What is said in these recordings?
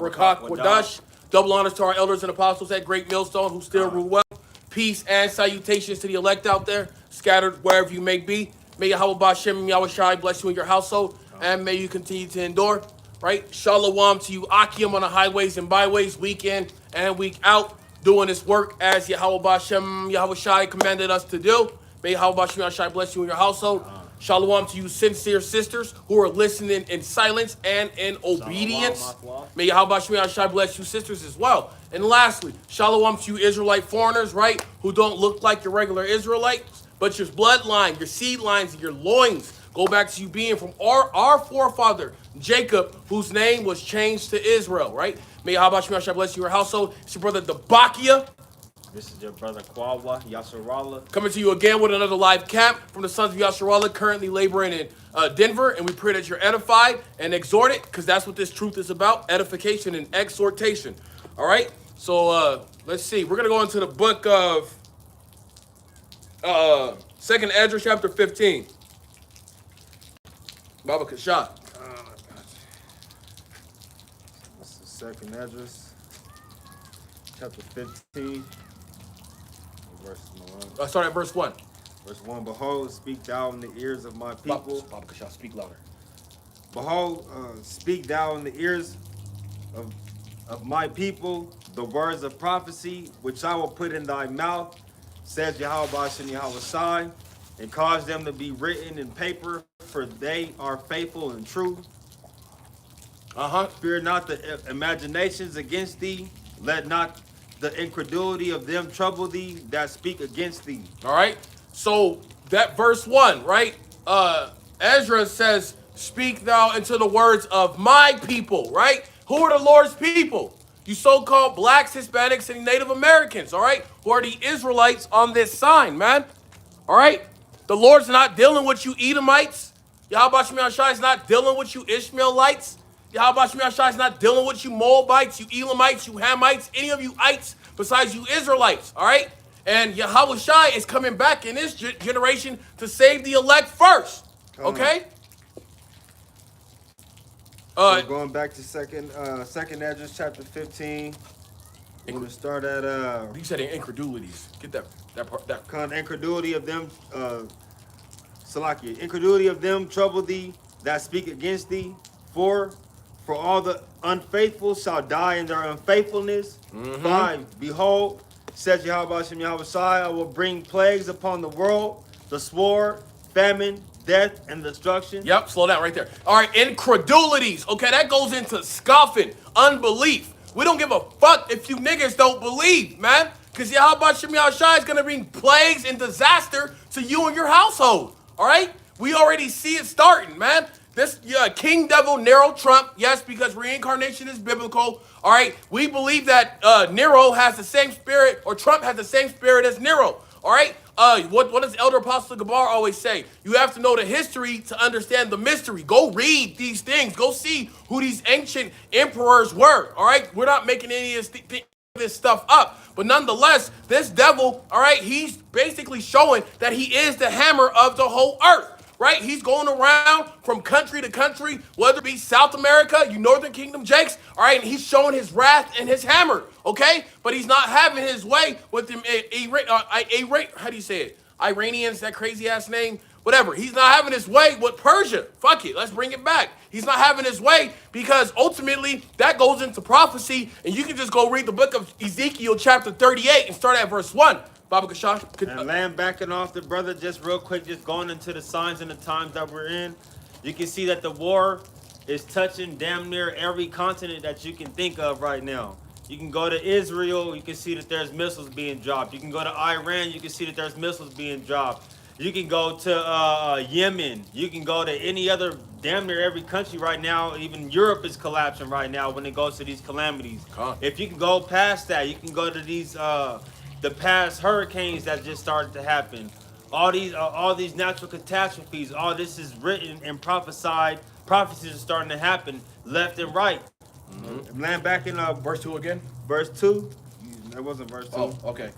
Rakak Wadash. Double honors to our elders and apostles at Great Millstone who still rule well. Peace and salutations to the elect out there, scattered wherever you may be. May Yahweh Bashem and Yahweh Shai bless you and your household, and may you continue to endure. Right? Shalom to you, Akim on the highways and byways, week in and week out, doing this work as Yahweh Bashem, Yahweh Shai commanded us to do. May Yahweh Bashem, Yahweh Shai bless you and your household. Shalom to you, sincere sisters who are listening in silence and in obedience. May Yahweh Shai Shai bless you, sisters, as well. And lastly, shalom to you, Israelite foreigners, right, who don't look like your regular Israelites, but your bloodline, your seed lines, and your loins go back to you being from our forefather, Jacob, whose name was changed to Israel, right? May Yahweh Shai bless you, your household. It's your brother, Debakia. This is your brother Kwabwa Yasharala. Coming to you again with another live camp from the sons of Yasharala, currently laboring in Denver. And we pray that you're edified and exhorted, because that's what this truth is about, edification and exhortation. All right? So let's see. We're going to go into the book of 2nd Ezra, chapter 15. Baba Kasha. This is 2nd Ezra, chapter 15. Start at verse 1. Verse 1, behold, speak thou in the ears of my people. Baba Kasha, speak louder. Behold, speak thou in the ears of my people the words of prophecy, which I will put in thy mouth, says Yahweh Bashem Yahweh Shai, and cause them to be written in paper, for they are faithful and true. Fear not the imaginations against thee, let not the incredulity of them trouble thee that speak against thee. All right. So that verse 1, right? Ezra says, speak thou into the words of my people, right? Who are the Lord's people? You so-called blacks, Hispanics, and Native Americans, all right? Who are the Israelites on this sign, man? All right? The Lord's not dealing with you Edomites. Yahweh Shai Shai is not dealing with you Ishmaelites. Yahweh Shai Shai is not dealing with you Moabites, you Elamites, you Hamites, any of you ites besides you Israelites, all right? And Yahweh Shai is coming back in this generation to save the elect first, okay? So going back to second Ezra chapter 15. We're going to start at you said incredulities. Get that part. That kind of incredulity of them, Salakia, incredulity of them trouble thee that speak against thee. For all the unfaithful shall die in their unfaithfulness. 5, behold, says Yahweh Hashem Yahweh Shai, I will bring plagues upon the world, the sword, famine, death, and destruction. Yep, slow down right there. All right, incredulities. Okay, that goes into scoffing, unbelief. We don't give a fuck if you niggas don't believe, man. Because Yahweh Shem Shai is going to bring plagues and disaster to you and your household. All right? We already see it starting, man. This King Devil Nero Trump, yes, because reincarnation is biblical. All right? We believe that Nero has the same spirit, or Trump has the same spirit as Nero. All right? What does Elder Apostle Gabar always say? You have to know the history to understand the mystery. Go read these things. Go see who these ancient emperors were. All right? We're not making any of this stuff up. But nonetheless, this devil, all right, he's basically showing that he is the hammer of the whole earth. Right? He's going around from country to country, whether it be South America, you Northern Kingdom Jakes, all right, and he's showing his wrath and his hammer, okay? But he's not having his way with them, how do you say it? Iranians, that crazy-ass name, whatever. He's not having his way with Persia. Fuck it, let's bring it back. He's not having his way because ultimately that goes into prophecy, and you can just go read the book of Ezekiel chapter 38 and start at verse 1. Baba Kashash. And land backing off the brother, just real quick, just going into the signs and the times that we're in. You can see that the war is touching damn near every continent that you can think of right now. You can go to Israel, you can see that there's missiles being dropped. You can go to Iran, you can see that there's missiles being dropped. You can go to Yemen. You can go to any other, damn near every country right now. Even Europe is collapsing right now when it goes to these calamities. If you can go past that, you can go to these the past hurricanes that just started to happen. All these natural catastrophes, all this is written and prophesied. Prophecies are starting to happen left and right. Land back in verse 2 again. Verse 2. That wasn't verse 2. Oh, okay.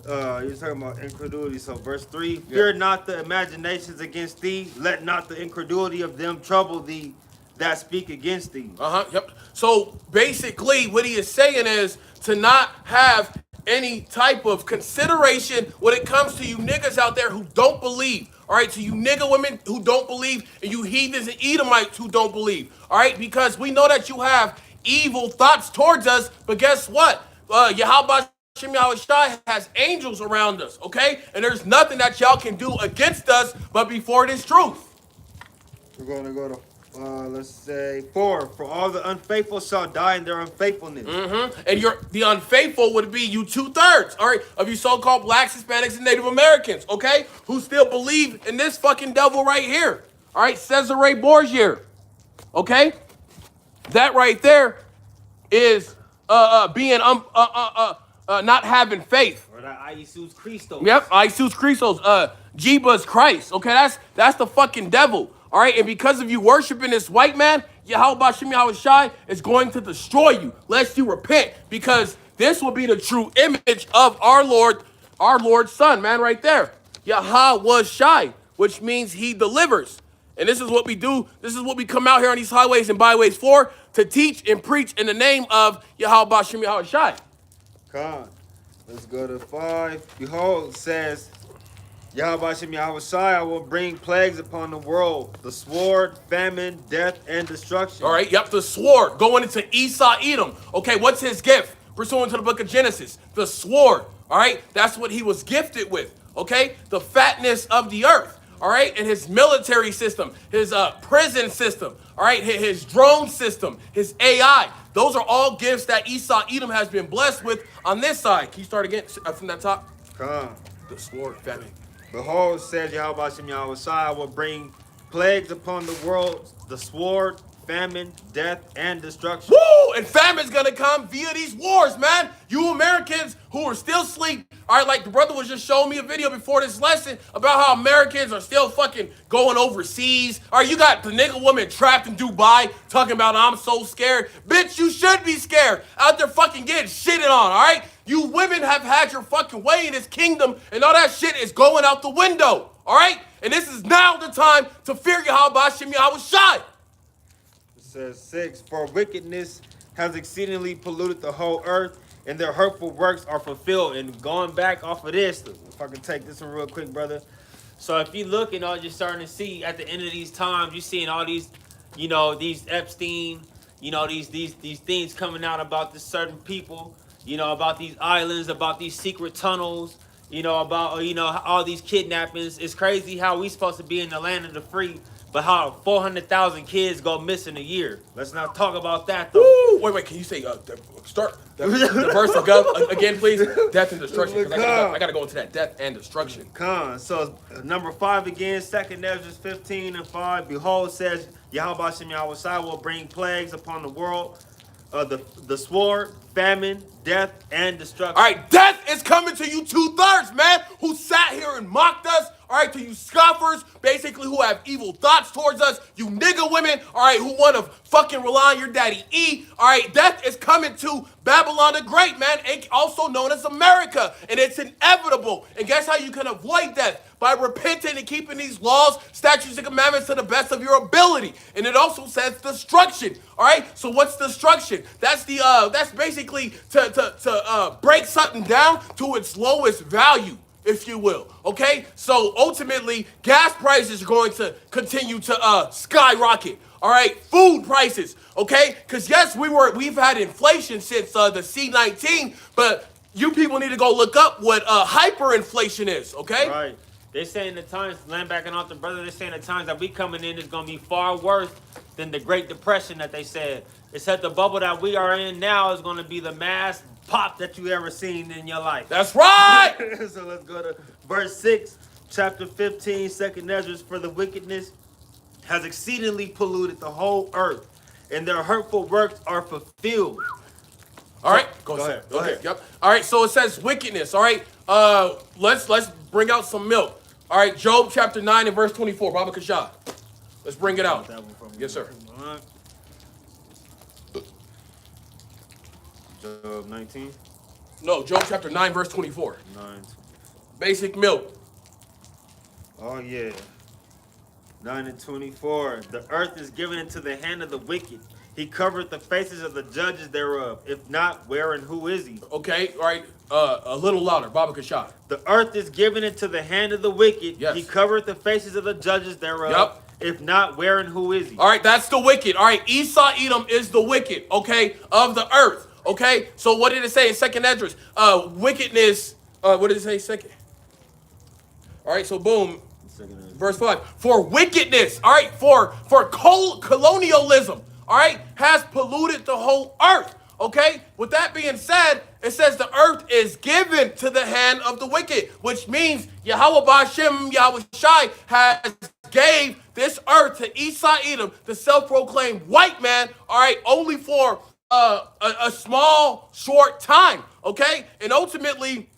You're talking about incredulity. So verse 3. Fear not the imaginations against thee. Let not the incredulity of them trouble thee that speak against thee. Yep. So basically, what he is saying is to not have any type of consideration when it comes to you niggas out there who don't believe. All right, to you nigga women who don't believe, and you heathens and Edomites who don't believe. All right, because we know that you have evil thoughts towards us, but guess what? Yahweh Shem Yahushai has angels around us, okay? And there's nothing that y'all can do against us but before this truth. We're going to go to, let's say, 4. For all the unfaithful shall die in their unfaithfulness. And the unfaithful would be you 2/3, all right, of you so-called blacks, Hispanics, and Native Americans, okay? Who still believe in this fucking devil right here, all right? Cesare Borgia, okay? That right there is being not having faith. Or that Jesus Christos. Yep, Jesus Christos, Jeebus Christ. Okay, that's the fucking devil. All right, and because of you worshiping this white man, Yahweh Shem Yahushai is going to destroy you, lest you repent, because this will be the true image of our Lord's Son, man, right there. Yahweh Shai, which means he delivers. And this is what we do. This is what we come out here on these highways and byways for, to teach and preach in the name of Yahweh Shem Yahushai. Con. Let's go to 5. Behold, it says, Yahweh Shem Yahushai, I will bring plagues upon the world, the sword, famine, death, and destruction. All right, yep, the sword going into Esau Edom. Okay, what's his gift? Pursuant to the book of Genesis, the sword. All right, that's what he was gifted with. Okay, the fatness of the earth. All right, and his military system, his prison system. All right, his drone system, his AI. Those are all gifts that Esau Edom has been blessed with on this side. Can you start again from that top? Con. The sword, famine. Behold, says Yahweh Shem Yahushai, I will bring plagues upon the world, the sword, famine, death, and destruction. Woo! And famine's gonna come via these wars, man. You Americans who are still asleep. All right, like the brother was just showing me a video before this lesson about how Americans are still fucking going overseas. All right, you got the nigga woman trapped in Dubai talking about I'm so scared. Bitch, you should be scared. Out there fucking getting shitted on, all right? You women have had your fucking way in this kingdom, and all that shit is going out the window, all right? And this is now the time to fear Yahweh Shem Yahushai. It says 6, for wickedness has exceedingly polluted the whole earth, and their hurtful works are fulfilled. And going back off of this, if I can take this one real quick, brother. So if you look and all, you're starting to see at the end of these times, you're seeing all these, you know, these Epstein, you know, these things coming out about this certain people, you know, about these islands, about these secret tunnels, you know, about, you know, all these kidnappings. It's crazy how we supposed to be in the land of the free, but how 400,000 kids go missing a year. Let's not talk about that, though. Woo! Wait, can you say, start the verse of God again, please? Death and destruction. 'Cause I gotta go into that death and destruction. Con. So number 5 again, 2 Ezra 15 and 5. Behold, says Yahweh Shem Yahushai will bring plagues upon the world, the sword, famine, death, and destruction. All right, death is coming to you 2/3, man, who sat here and mocked us. All right, to you scoffers, basically who have evil thoughts towards us, you nigga women, all right, who want to fucking rely on your daddy E. All right, death is coming to Babylon the Great, man, also known as America, and it's inevitable. And guess how you can avoid death? By repenting and keeping these laws, statutes, and commandments to the best of your ability. And it also says destruction. All right. So what's destruction? That's that's basically to break something down to its lowest value, if you will. Okay. So ultimately, gas prices are going to continue to skyrocket. All right, food prices. Okay, because yes, we've had inflation since the C19, but you people need to go look up what hyperinflation is. Okay. Right. They're saying the times, land backing off the brother, they're saying the times that we coming in is going to be far worse than the Great Depression that they said. It said the bubble that we are in now is going to be the mass pop that you ever seen in your life. That's right. So let's go to verse 6, chapter 15, 2 Ezra. For the wickedness has exceedingly polluted the whole earth, and their hurtful works are fulfilled. All right, go ahead. Go ahead. Yep. All right, so it says wickedness. All right, let's bring out some milk. All right, Job chapter 9 and verse 24. Baba Kashah. Let's bring it out. Yes, sir. Job 19. No, Job chapter 9 verse 24. 9. Basic milk. Oh yeah. 9 and 24. The earth is given into the hand of the wicked. He covered the faces of the judges thereof. If not, where and who is he? Okay, all right. A little louder, Baba Kashad. The earth is given into the hand of the wicked. Yes. He covered the faces of the judges thereof. Yep. If not, where and who is he? All right, that's the wicked. All right, Esau Edom is the wicked, okay, of the earth. Okay, so what did it say in Second Esdras? Wickedness. What did it say? Second. All right, so boom. Verse 5. For wickedness, all right, for colonialism, all right, has polluted the whole earth. Okay, with that being said, it says the earth is given to the hand of the wicked, which means Yahweh Ba'ashem Yahweh Shai has gave this earth to Esau Edom, the self-proclaimed white man, all right, only for a small, short time, okay, and ultimately,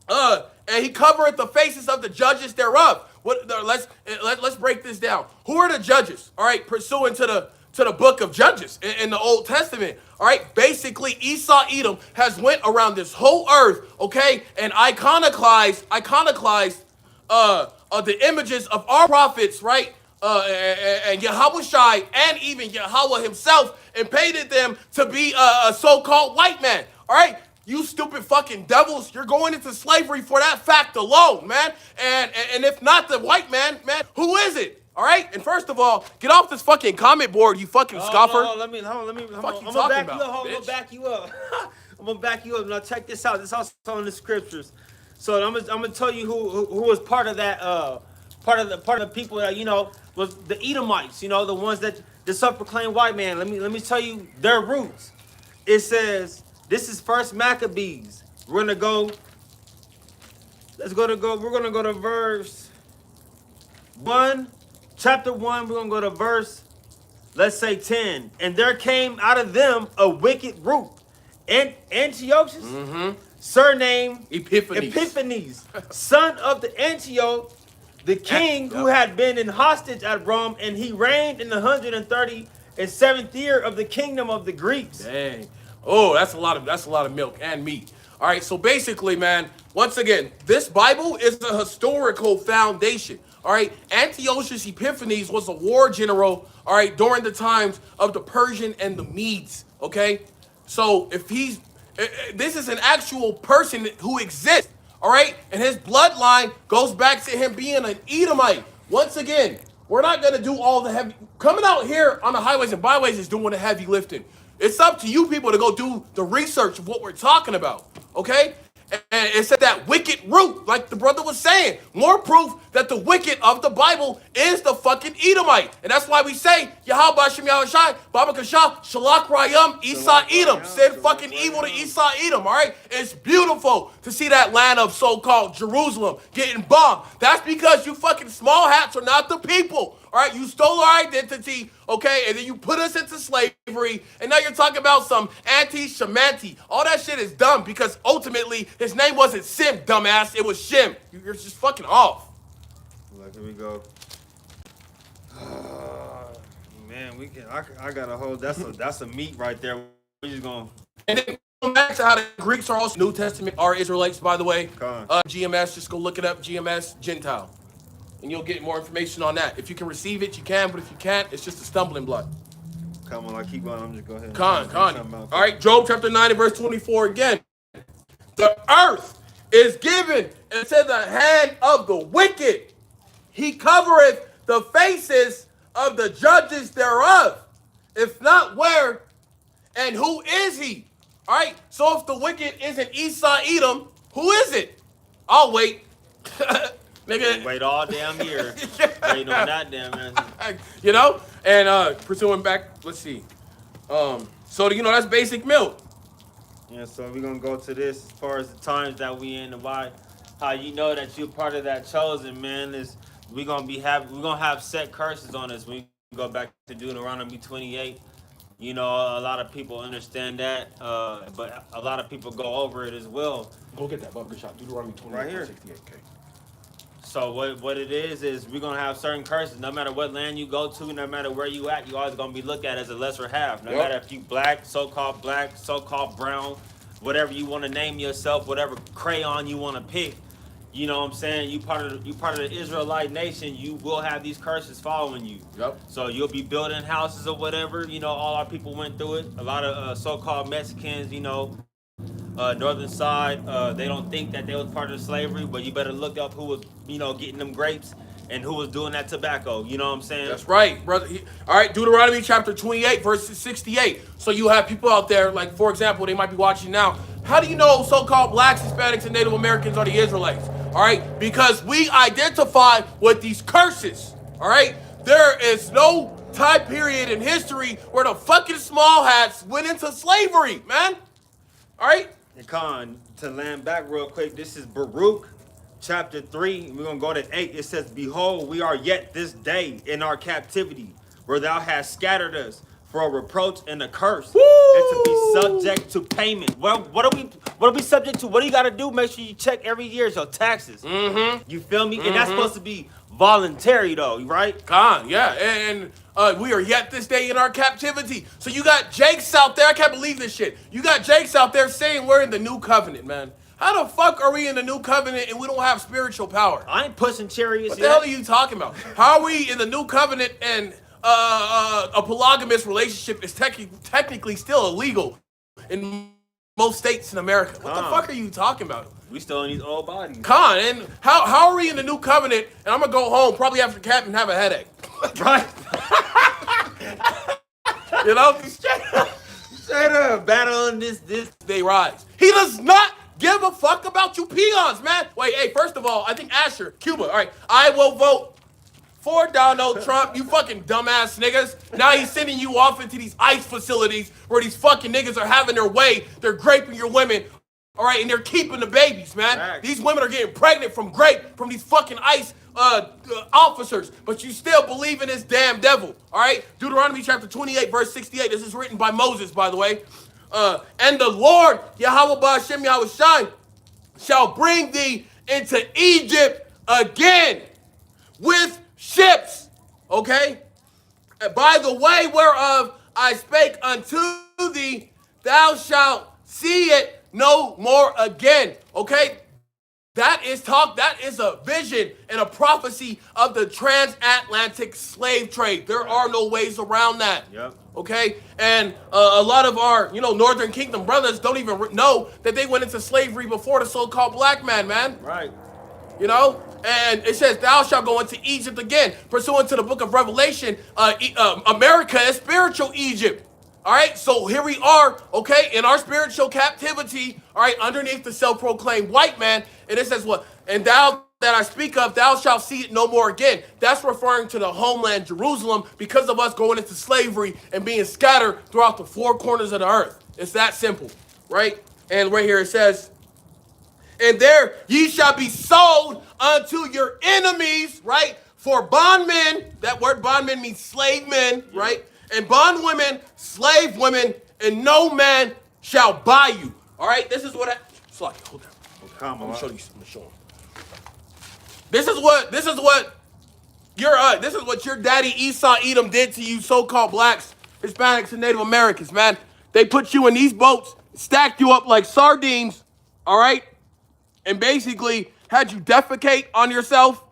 and he covereth the faces of the judges thereof. Let's break this down. Who are the judges? All right, pursuant to the book of Judges in the Old Testament. All right, basically Esau Edom has went around this whole earth, okay, and iconoclized the images of our prophets, right? And Yahweh Shai and even Yahweh himself, and painted them to be a so-called white man. All right, you stupid fucking devils, you're going into slavery for that fact alone, man. And if not the white man, who is it? All right, and first of all, get off this fucking comment board, you fucking scoffer. Let me. I'm gonna back you up. I'm gonna back you up. Now check this out. This is also in the scriptures. So I'm gonna tell you who was part of that. Part of the people that was the Edomites. The ones that the self-proclaimed white man. Let me tell you their roots. It says this is First Maccabees. We're gonna go. We're gonna go to verse 1. Chapter 1, we're going to go to verse, let's say 10. And there came out of them a wicked root. Antiochus, surname Epiphanes, son of the Antioch, the king who had been in hostage at Rome, and he reigned in the 137th year of the kingdom of the Greeks. Dang. Oh, that's a lot of milk and meat. All right, so basically, man, once again, this Bible is a historical foundation. All right, Antiochus Epiphanes was a war general, all right, during the times of the Persian and the Medes, okay? So if this is an actual person who exists, all right? And his bloodline goes back to him being an Edomite. Once again, we're not going to do all the heavy, coming out here on the highways and byways is doing the heavy lifting. It's up to you people to go do the research of what we're talking about, okay? And it said that wicked root, like the brother was saying. More proof that the wicked of the Bible is the fucking Edomite. And that's why we say, Yahweh Ba'ashem Yahweh Shai, Baba Kashah, Shalak Rayam, Esau Edom. Said fucking evil to Esau Edom, all right? It's beautiful to see that land of so-called Jerusalem getting bombed. That's because you fucking small hats are not the people. All right, you stole our identity, okay, and then you put us into slavery, and now you're talking about some anti-shamanti. All that shit is dumb because ultimately his name wasn't Sim, dumbass. It was Shem. You're just fucking off. Like, here we go. Man, I got a whole. That's a meat right there. We're just going. And then going back to how the Greeks are also New Testament are Israelites, by the way. GMS, just go look it up. GMS Gentile. And you'll get more information on that. If you can receive it, you can. But if you can't, it's just a stumbling block. Come on, I keep going. I'm just go ahead. All right, Job chapter 9 and verse 24 again. The earth is given into the hand of the wicked. He covereth the faces of the judges thereof. If not, where and who is he? All right, so if the wicked isn't Esau Edom, who is it? I'll wait. Nigga. Wait all damn year. Waiting on that damn man. And pursuing back, let's see. So that's basic milk. Yeah, so we're gonna go to this as far as the times that we in and why how you know that you're part of that chosen, man, is we're gonna have set curses on us. We go back to Deuteronomy 28. A lot of people understand that, but a lot of people go over it as well. Go get that bumper shot. Deuteronomy 28, right here. 68, okay. So what it is we're gonna have certain curses. No matter what land you go to, no matter where you at, you always gonna be looked at as a lesser half. No matter if you black, so-called brown, whatever you want to name yourself, whatever crayon you want to pick, you know what I'm saying, you part of the Israelite nation, you will have these curses following you. Yep. So you'll be building houses or whatever. You know, all our people went through it. A lot of so-called Mexicans, you know, northern side, they don't think that they was part of slavery, but you better look up who was, you know, getting them grapes and who was doing that tobacco. You know what I'm saying? That's right, brother. All right, Deuteronomy chapter 28, verse 68. So you have people out there, like, for example, they might be watching now. How do you know so-called blacks, Hispanics, and Native Americans are the Israelites? All right, because we identify with these curses. All right, there is no time period in history where the fucking small hats went into slavery, man. All right? And Khan, to land back real quick, this is Baruch chapter 3. We're going to go to 8. It says, Behold, we are yet this day in our captivity, where thou hast scattered us for a reproach and a curse, Woo! and to be subject to payment. Well, what are we subject to? What do you got to do? Make sure you check every year your taxes. Mm-hmm. You feel me? And that's supposed to be voluntary, though, right? Khan, yeah. And we are yet this day in our captivity. So you got Jakes out there. I can't believe this shit. You got Jakes out there saying we're in the new covenant, man. How the fuck are we in the new covenant and we don't have spiritual power? I ain't pushing chariots What the yet. hell are you talking about? How are we in the new covenant and a polygamous relationship is technically still illegal in most states in America? What the fuck are you talking about? We still in these old bodies. Khan, and how are we in the new covenant? And I'm gonna go home probably after camp and have a headache. Right? You know, Straight up, battling this. they rise. He does not give a fuck about you peons, man. Wait, hey, first of all, I think Asher, Cuba. All right, I will vote for Donald Trump. You fucking dumbass niggas. Now he's sending you off into these ICE facilities where these fucking niggas are having their way. They're raping your women. All right, and they're keeping the babies, man. Right. These women are getting pregnant from these fucking ICE officers, but you still believe in this damn devil. All right, Deuteronomy chapter 28, verse 68. This is written by Moses, by the way. And the Lord, Yahweh Ba'Shem Yahweh Shai, shall bring thee into Egypt again with ships. Okay? And by the way whereof I spake unto thee, thou shalt see it no more again. Okay? That is a vision and a prophecy of the transatlantic slave trade. There are no ways around that. Yep. Okay? And a lot of our, Northern Kingdom brothers don't even know that they went into slavery before the so-called black man. Right. And it says, thou shalt go into Egypt again. Pursuant to the book of Revelation, America is spiritual Egypt. All right, so here we are, okay, in our spiritual captivity, all right, underneath the self-proclaimed white man. And it says what? And thou that I speak of, thou shalt see it no more again. That's referring to the homeland Jerusalem because of us going into slavery and being scattered throughout the four corners of the earth. It's that simple, right? And right here it says, and there ye shall be sold unto your enemies, right? For bondmen, that word bondmen means slave men, right? And bondwomen, slave women, and no man shall buy you. All right, this is what hold on. I'm gonna show you. I'm gonna show him. This is what your daddy Esau Edom did to you so-called blacks, Hispanics, and Native Americans, man. They put you in these boats, stacked you up like sardines, all right? And basically had you defecate on yourself,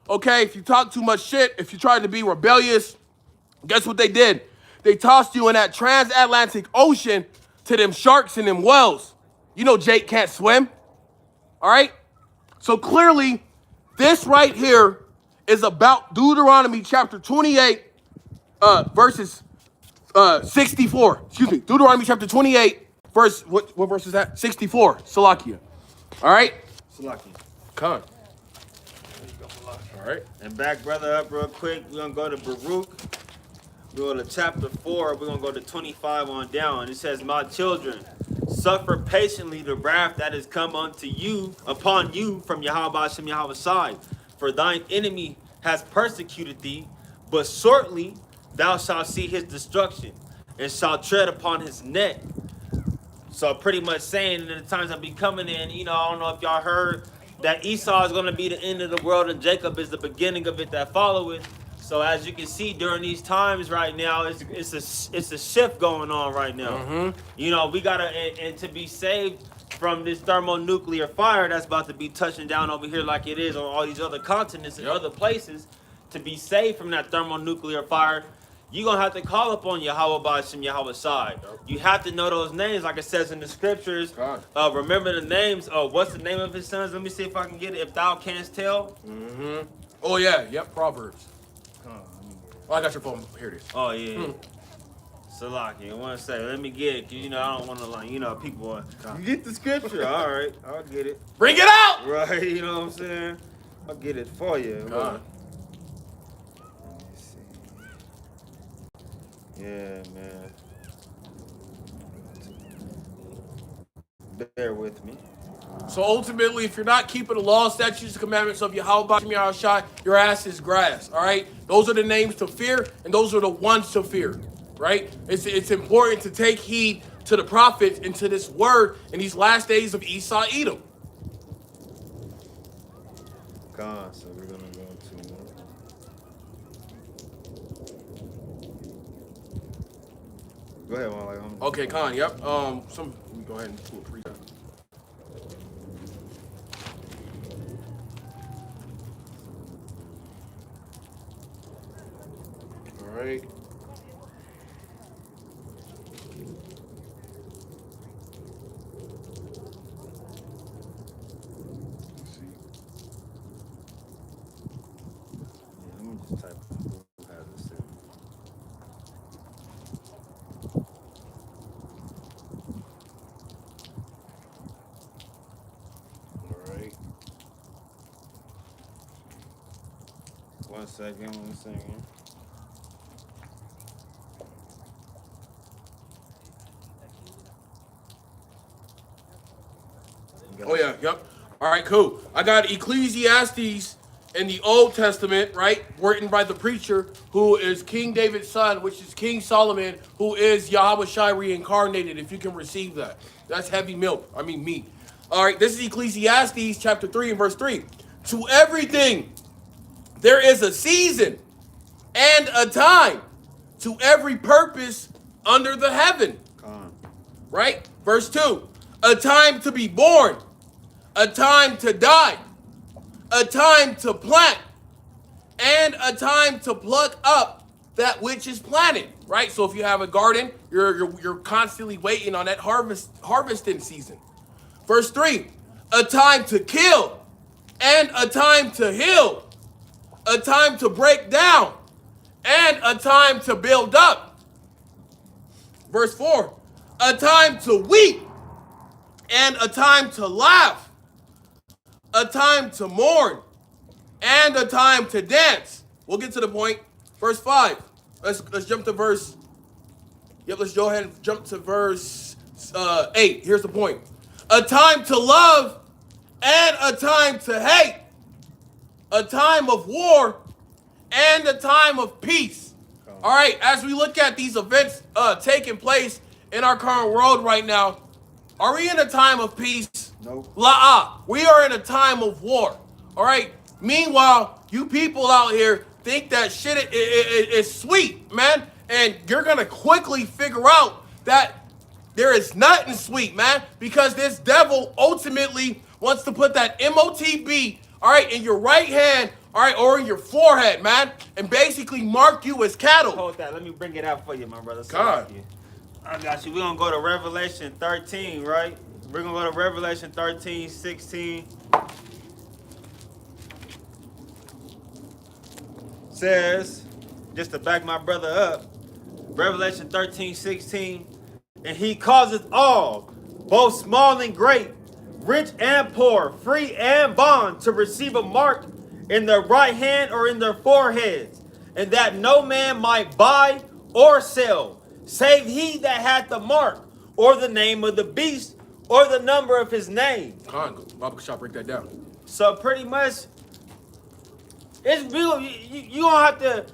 okay? If you talk too much shit, if you tried to be rebellious, guess what they did? They tossed you in that transatlantic ocean to them sharks and them whales. You know Jake can't swim, all right? So clearly, this right here is about Deuteronomy chapter 28, verses 64. Excuse me, Deuteronomy chapter 28, what verse is that? 64, Salakia. All right? Salaki. Come on. All right. And back brother up real quick. We're going to go to Baruch. We're going to chapter 4. We're going to go to 25 on down. It says, my children, suffer patiently the wrath that is come upon you from Yahweh Hashem Yahweh side. For thine enemy has persecuted thee, but shortly thou shalt see his destruction, and shalt tread upon his neck. So pretty much saying in the times that be coming in, I don't know if y'all heard that Esau is going to be the end of the world and Jacob is the beginning of it that followeth. So as you can see during these times right now, it's a shift going on right now. Mm-hmm. We gotta and to be saved from this thermonuclear fire that's about to be touching down over here like it is on all these other continents and other places, to be saved from that thermonuclear fire, you're going to have to call upon Yahweh Ba'ashem Yahweh Shai. You have to know those names, like it says in the scriptures. Remember the names. What's the name of his sons? Let me see if I can get it. If thou canst tell. Mm-hmm. Oh, yeah. Yep, Proverbs. Oh, I got your phone. Here it is. Oh, yeah. Salaki, I want to say, let me get it, because, I don't want to, people want, you get the scripture. All right, I'll get it. Bring it out! Right, you know what I'm saying? I'll get it for you. Let me see. Yeah, man. Bear with me. So ultimately, if you're not keeping the law, statutes, and commandments of Yahweh Ba'ashem Yahweh Shai, your ass is grass, all right? Those are the names to fear, and those are the ones to fear. Right? It's important to take heed to the prophets and to this word in these last days of Esau Edom. God, so we're gonna go to. Go ahead, Wally. Okay, Khan. Yep. Let me go ahead and pull a pre-up. All right. One second. Oh, yeah, yep. All right, cool. I got Ecclesiastes in the Old Testament, right, written by the preacher, who is King David's son, which is King Solomon, who is Yahweh Shai reincarnated, if you can receive that. That's heavy milk. I mean, meat. All right, this is Ecclesiastes chapter 3 and verse 3. To everything there is a season and a time, to every purpose under the heaven. Right? Verse 2. A time to be born, a time to die, a time to plant, and a time to pluck up that which is planted. Right? So if you have a garden, you're constantly waiting on that harvesting season. Verse 3. A time to kill and a time to heal, a time to break down and a time to build up. Verse 4. A time to weep and a time to laugh, a time to mourn and a time to dance. We'll get to the point. Verse 5. Let's jump to verse. Yep, let's go ahead and jump to verse 8. Here's the point. A time to love and a time to hate, a time of war and a time of peace. All right, as we look at these events taking place in our current world right now, are we in a time of peace? No. We are in a time of war. All right. Meanwhile, you people out here think that shit is sweet, man. And you're going to quickly figure out that there is nothing sweet, man. Because this devil ultimately wants to put that MOTB, all right, in your right hand, all right, or in your forehead, man. And basically mark you as cattle. Hold that. Let me bring it out for you, my brother. God. I got you. We're going to go to Revelation 13, right? We're going to go to Revelation 13, 16. Says, just to back my brother up, Revelation 13, 16. And he causeth all, both small and great, rich and poor, free and bond, to receive a mark in their right hand or in their foreheads, and that no man might buy or sell, save he that hath the mark, or the name of the beast, or the number of his name. Baba Shop, break that down. So pretty much, it's real. You don't have to,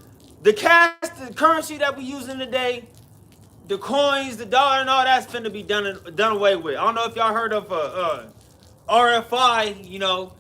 the cash, the currency that we using today, the coins, the dollar, and all that's finna be done away with. I don't know if y'all heard of RFI,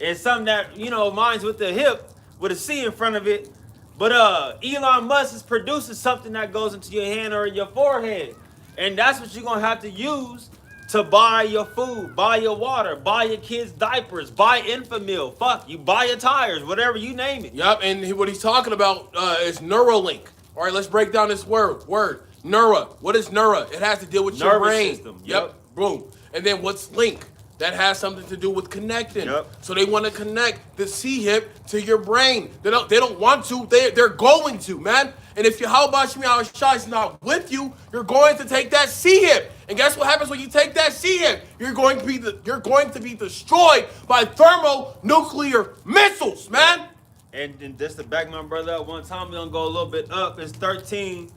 and something that, mine's with the hip, with a C in front of it. But Elon Musk is producing something that goes into your hand or your forehead. And that's what you're going to have to use to buy your food, buy your water, buy your kids' diapers, buy Infamil, fuck, you buy your tires, whatever, you name it. Yep, and what he's talking about is Neuralink. All right, let's break down this word. Neura. What is Neura? It has to deal with your Nervous brain. system. Yep. Boom. And then what's Link? That has something to do with connecting. Yep. So they want to connect the C hip to your brain. They don't want to. They're going to, man. And if your how about Shemi Shai is not with you, you're going to take that C hip. And guess what happens when you take that C hip? You're going to be destroyed by thermonuclear missiles, man. And just to back my brother up, one time we're gonna go a little bit up. It's 13,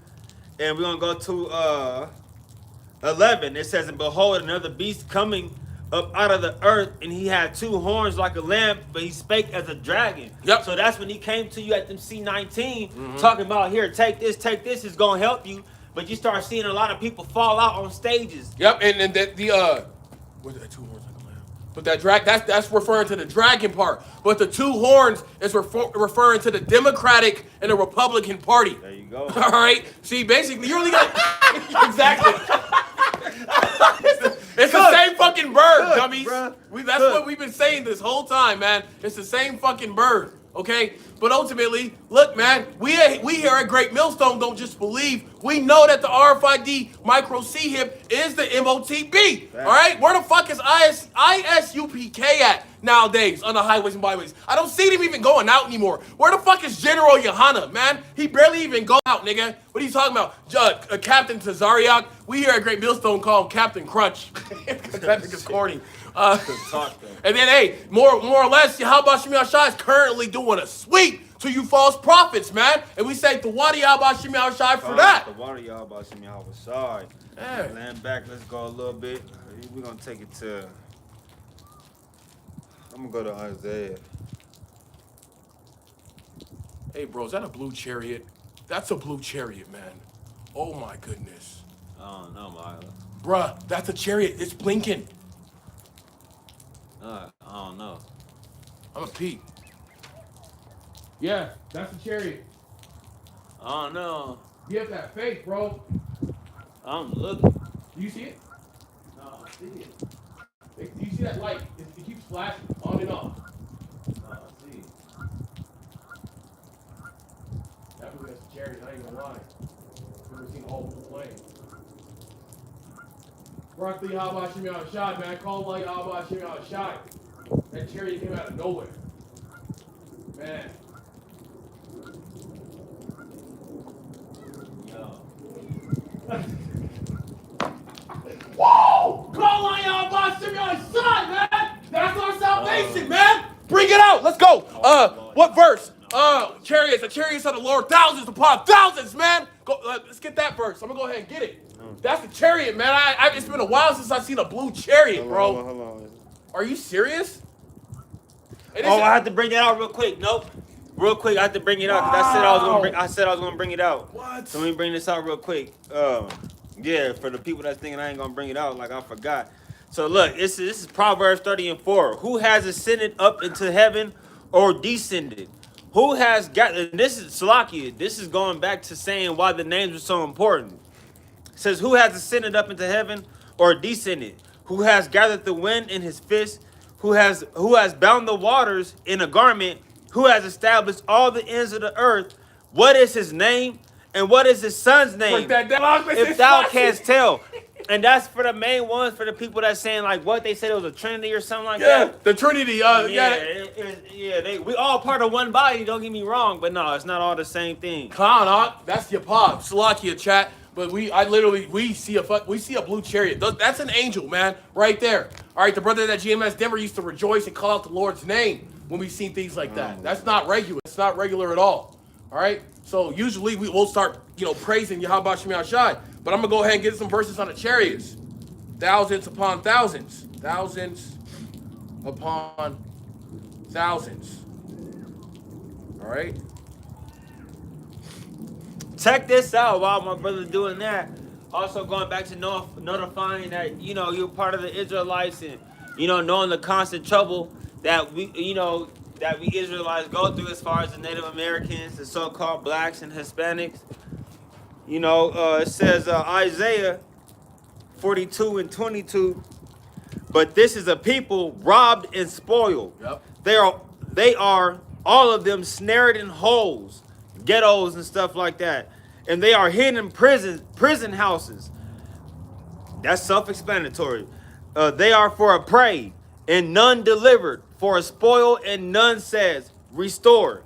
and we're gonna go to 11. It says, and behold, another beast coming up out of the earth, and he had 2 horns like a lamb, but he spake as a dragon. Yep. So that's when he came to you at them C19, talking about, here, take this, it's gonna help you. But you start seeing a lot of people fall out on stages. Yep, and what are that 2 horns like a lamb? But that's referring to the dragon part. But the 2 horns is referring to the Democratic and the Republican Party. There you go. All right. See, basically, you only got exactly. It's the same fucking bird, dummies. That's what we've been saying this whole time, man. It's the same fucking bird. Okay? But ultimately, look, man, we here at Great Millstone don't just believe. We know that the RFID micro C hip is the MOTB. All right? Where the fuck is ISUPK at nowadays on the highways and byways? I don't see them even going out anymore. Where the fuck is General Yohana, man? He barely even go out, nigga. What are you talking about? Captain Tazariak? We here at Great Millstone call him Captain Crunch. That nigga's corny. And then, hey, more or less, how about Shemi Shai is currently doing a sweep to you false prophets, man. And we say Tawadi Abba Shemi Shai for that. Tawadi Abba Shemi Shai. Land back, let's go a little bit. We're going to take it to, I'm going to go to Isaiah. Hey, bro, is that a blue chariot? That's a blue chariot, man. Oh, my goodness. I don't know, Mila. Bruh, that's a chariot. It's blinking. I don't know. I'm a peep. Yeah, that's a chariot. I don't know. You have that faith, bro. I'm looking. Do you see it? No, I see it. Do you see that light? It keeps flashing on and off. I see. Definitely that's a chariot, I ain't gonna lie. Never seen all blue flame. Broccoli Abba Shemi Shai, man. Call light Abba Shemi Shai. That chariot came out of nowhere. Man. Yo. Whoa! Call light Abba Shemi Shai, man! That's our salvation, man! Bring it out! Let's go! What verse? Chariots. The chariots of the Lord, thousands upon thousands, man! Go, let's get that verse. I'm gonna go ahead and get it. That's the chariot, man. It's been a while since I've seen a blue chariot, bro. Hold on. Are you serious? I had to bring that out real quick. Nope. Real quick, I had to bring it out because I said I was gonna bring it out. What? So let me bring this out real quick. Yeah, for the people that's thinking I ain't gonna bring it out, like I forgot. So look, this is Proverbs 30:4. Who has ascended up into heaven or descended? Who has got? And this is Salakia. This is going back to saying why the names are so important. It says, who has ascended up into heaven or descended? Who has gathered the wind in his fist? Who has bound the waters in a garment? Who has established all the ends of the earth? What is his name? And what is his son's name? If thou canst tell. And that's for the main ones, for the people that's saying, like, what they said it was a Trinity or something like that. Yeah, the Trinity. We all part of one body, don't get me wrong, but no, it's not all the same thing. Clown, that's your pop. Salakia chat. But we see a blue chariot. That's an angel, man, right there. All right, the brother that GMS Denver used to rejoice and call out the Lord's name when we seen things like that. That's not regular. It's not regular at all. All right. So usually we'll start, praising Yahweh Shemi Shai. But I'm gonna go ahead and get some verses on the chariots. Thousands upon thousands. Thousands upon thousands. All right. Check this out while my brother's doing that. Also going back to notifying that, you're part of the Israelites and, knowing the constant trouble that we Israelites go through as far as the Native Americans, the so-called blacks and Hispanics. It says Isaiah 42 and 22. But this is a people robbed and spoiled. Yep. They are all of them snared in holes, ghettos and stuff like that. And they are hidden in prison houses. That's self-explanatory. They are for a prey, and none delivered, for a spoil, and none says, restored.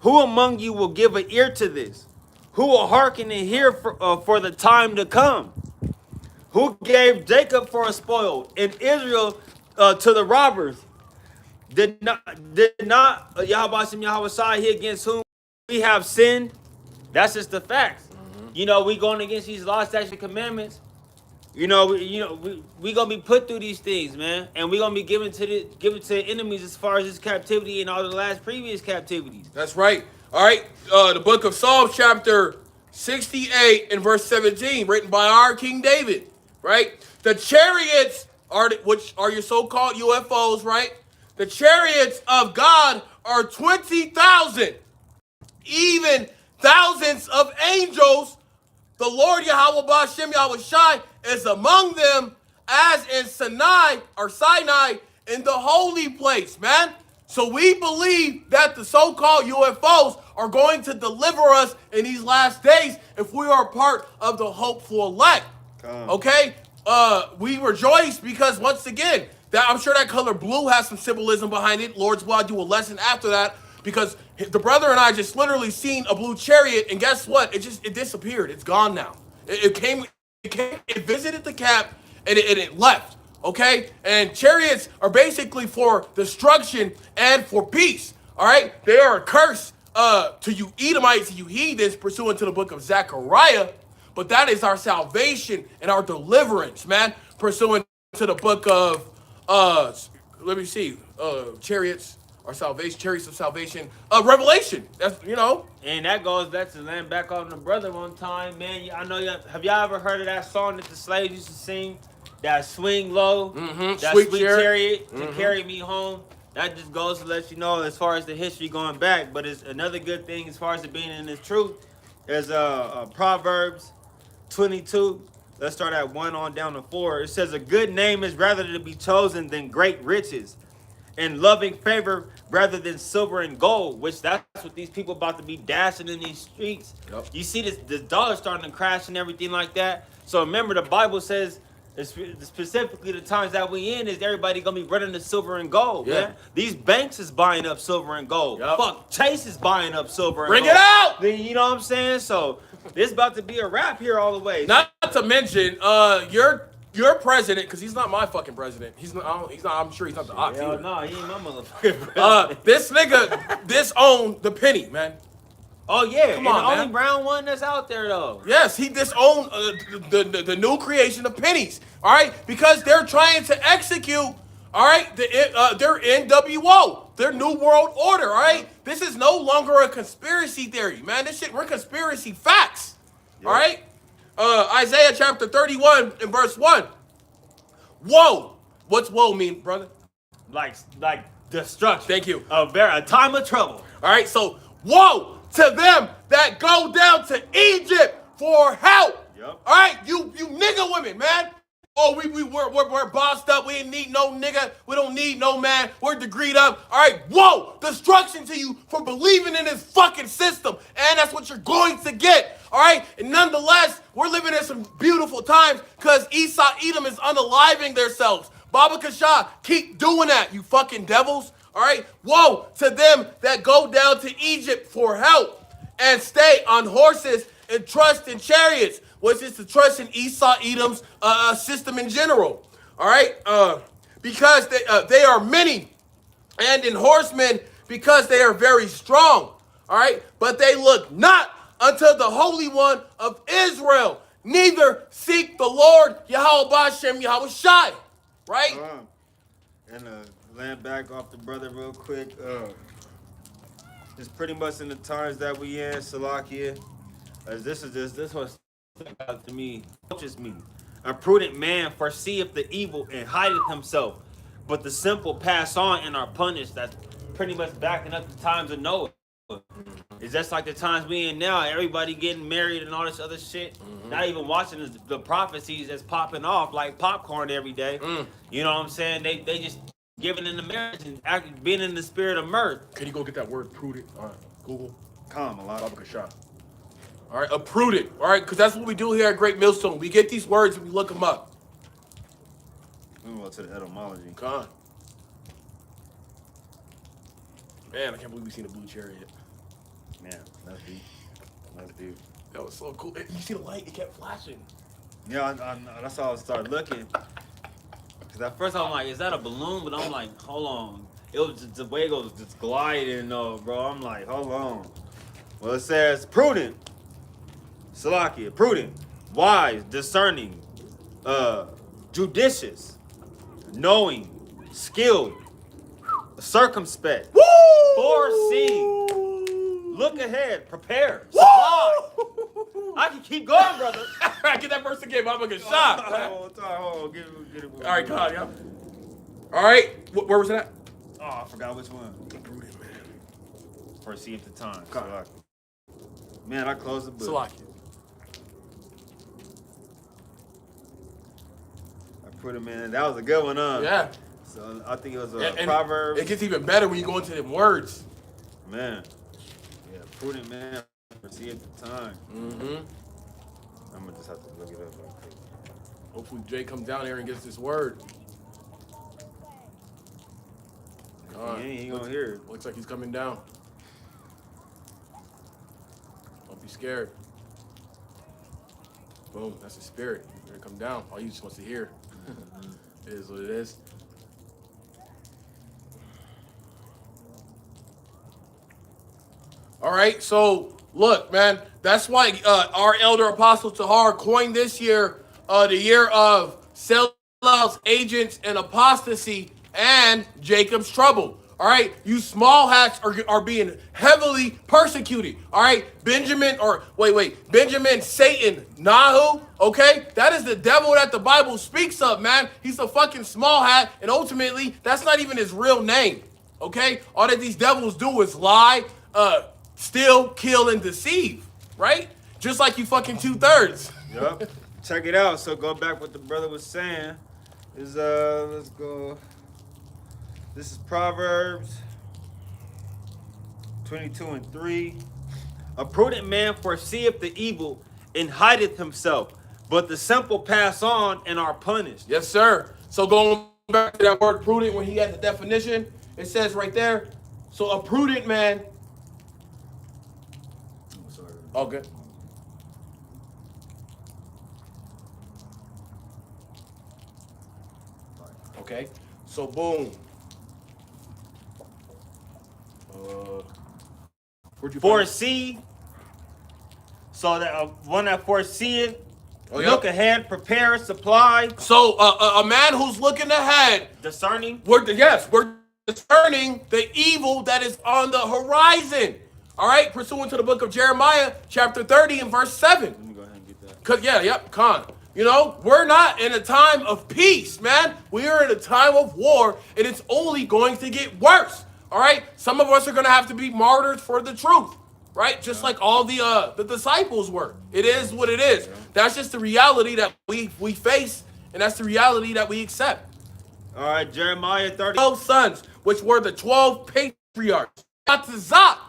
Who among you will give an ear to this? Who will hearken and hear for the time to come? Who gave Jacob for a spoil, and Israel to the robbers? Did not Yahweh Shai he against whom we have sinned? That's just the facts. You know, we going against these laws, statutes, and commandments. We gonna be put through these things, man, and we gonna be given to the enemies as far as this captivity and all the previous captivities. That's right. All right. The book of Psalms, chapter 68 and verse 17, written by our King David. Right. The chariots which are your so-called UFOs. Right. The chariots of God are 20,000, even thousands of angels. The Lord Yahweh Ba'Shem Yahweh Shai is among them, as in Sinai in the holy place, man. So we believe that the so-called UFOs are going to deliver us in these last days if we are part of the hopeful elect. Okay? We rejoice because, once again, that I'm sure that color blue has some symbolism behind it. Lord's will, I'll do a lesson after that, because the brother and I just literally seen a blue chariot, and guess what? It disappeared. It's gone now. It visited the camp, and it left. Okay? And chariots are basically for destruction and for peace. All right? They are a curse to you Edomites and you heathens, pursuant to the book of Zechariah. But that is our salvation and our deliverance, man. Pursuant to the book of chariots. Our salvation, chariots of salvation, Revelation. That's, And that goes back to land back on the brother one time, man. I know have y'all ever heard of that song that the slaves used to sing? That swing low, that sweet chariot to carry me home. That just goes to let you know as far as the history going back. But it's another good thing as far as it being in this truth is Proverbs 22. Let's start at 1 on down to 4. It says, a good name is rather to be chosen than great riches, and loving favor rather than silver and gold, which that's what these people about to be dashing in these streets. Yep. You see this dollar starting to crash and everything like that. So remember, the Bible says, specifically the times that we in, is everybody gonna be running to silver and gold, man. These banks is buying up silver and gold. Yep. Fuck, Chase is buying up silver and gold. Bring it out! You know what I'm saying? So this about to be a wrap here all the way. Not to mention, your president, because he's not my fucking president. He's not. I'm sure he's not the ox either. No, he ain't my motherfucking president. This nigga disowned the penny, man. Oh yeah, come on, the only brown one that's out there though. Yes, he disowned the new creation of pennies. All right, because they're trying to execute. All right, their NWO, their New World Order. All right, this is no longer a conspiracy theory, man. This shit, we're conspiracy facts. Yep. All right. Isaiah chapter 31 and verse 1. Woe. What's woe mean, brother? Like destruction. Thank you. A time of trouble. All right, so woe to them that go down to Egypt for help. Yep. All right, you nigga women, man. Oh, we're bossed up. We ain't need no nigga. We don't need no man. We're degreed up. All right, whoa, destruction to you for believing in this fucking system. And that's what you're going to get. All right, and nonetheless, we're living in some beautiful times because Esau, Edom is unaliving themselves. Baba Kasha, keep doing that, you fucking devils. All right, woe to them that go down to Egypt for help and stay on horses and trust in chariots, which is to trust in Esau, Edom's system in general. All right, because they are many, and in horsemen because they are very strong. All right, but they look not unto the Holy One of Israel, neither seek the Lord Yahweh Ba'Shem Yahweh Shai. Right? And land back off the brother real quick. It's pretty much in the times that we in, Salakia. As this was stuck out to me, just me. A prudent man foreseeth the evil and hideth himself, but the simple pass on and are punished. That's pretty much backing up the times of Noah. It's just like the times we in now. Everybody getting married and all this other shit. Not even watching the prophecies that's popping off like popcorn every day. You know what I'm saying? They just giving in the marriage and being in the spirit of mirth. Can you go get that word prudent? All right, Google. Calm a lot. Baba Kasha. All right, a prudent. All right, because that's what we do here at Great Millstone. We get these words and we look them up. We go to the etymology. Con. Man, I can't believe we seen a blue chariot. Man, that's deep. That's deep. That was so cool. You see the light? It kept flashing. Yeah, that's how I started looking. Because at first I'm like, is that a balloon? But I'm like, hold on. It was just, the way it was just gliding, bro. I'm like, hold on. Well, it says prudent. Salakia, prudent, wise, discerning, judicious, knowing, skilled, circumspect, foreseeing, look ahead, prepare, supply. I can keep going, brother. Get that verse again, Baba Kasha. Hold on, get it. All right, God, yeah. All right, where was it at? Oh, I forgot which one. Prudent, man. Foresee at the time. God. Man, I closed the book. Salakia. Put him in. That was a good one, huh? Yeah. So I think it was and Proverbs. It gets even better when you go into them words. Man. Yeah, prudent man. See at the time. Mm-hmm. I'm gonna just have to look it up real quick. Hopefully Jay comes down here and gets this word. He ain't gonna hear it. Looks like he's coming down. Don't be scared. Boom, that's the spirit. Here it come down. All he just wants to hear. It is what it is. All right, so look, man, that's why our elder apostle Tahar coined this year the year of sellouts, agents, and apostasy, and Jacob's trouble. All right, you small hats are being heavily persecuted. All right, Benjamin, Satan, Nahu. Okay, that is the devil that the Bible speaks of, man. He's a fucking small hat, and ultimately, that's not even his real name. Okay, all that these devils do is lie, steal, kill, and deceive. Right? Just like you fucking 2/3. Yep. Check it out. So go back what the brother was saying. Let's go. This is Proverbs 22:3. A prudent man foreseeth the evil and hideth himself, but the simple pass on and are punished. Yes, sir. So going back to that word prudent, when he had the definition, it says right there. So a prudent man. Sorry. Oh, good. Okay. So boom. Where'd you Foresee. So that one that foreseeth, look ahead, prepare, supply. So a man who's looking ahead, Discerning. we're discerning the evil that is on the horizon. All right, pursuant to the book of Jeremiah, chapter 30 and verse 7. Let me go ahead and get that. Cause Khan. You know, we're not in a time of peace, man. We are in a time of war, and it's only going to get worse. All right, some of us are gonna have to be martyrs for the truth, right? Just like all the disciples were. It is what it is. That's just the reality that we face, and that's the reality that we accept. All right, Jeremiah 30. 12 sons, which were the 12 patriarchs. Not to Zot.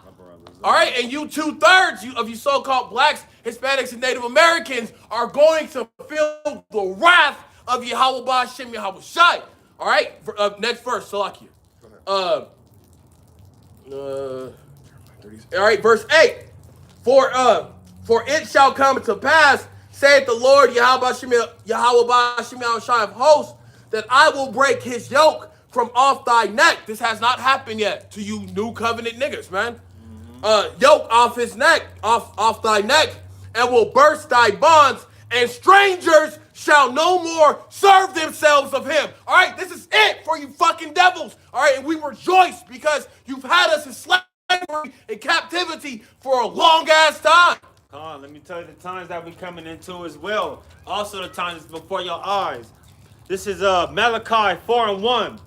All right, and you 2/3 of you so-called blacks, Hispanics, and Native Americans are going to feel the wrath of Yahweh Ba'Shem Yahweh Shai. All right, next verse, Salakia. All right, verse 8. For it shall come to pass, saith the Lord Yahweh Ba'Shem Yahweh Shai of hosts, that I will break his yoke from off thy neck. This has not happened yet to you new covenant niggas, man. Yoke off his neck, off thy neck, and will burst thy bonds, and strangers shall no more serve themselves of him. All right, this is it for you fucking devils. All right, and we rejoice because you've had us in slavery and captivity for a long ass time. Come on, let me tell you the times that we're coming into as well. Also the times before your eyes. This is Malachi 4:1.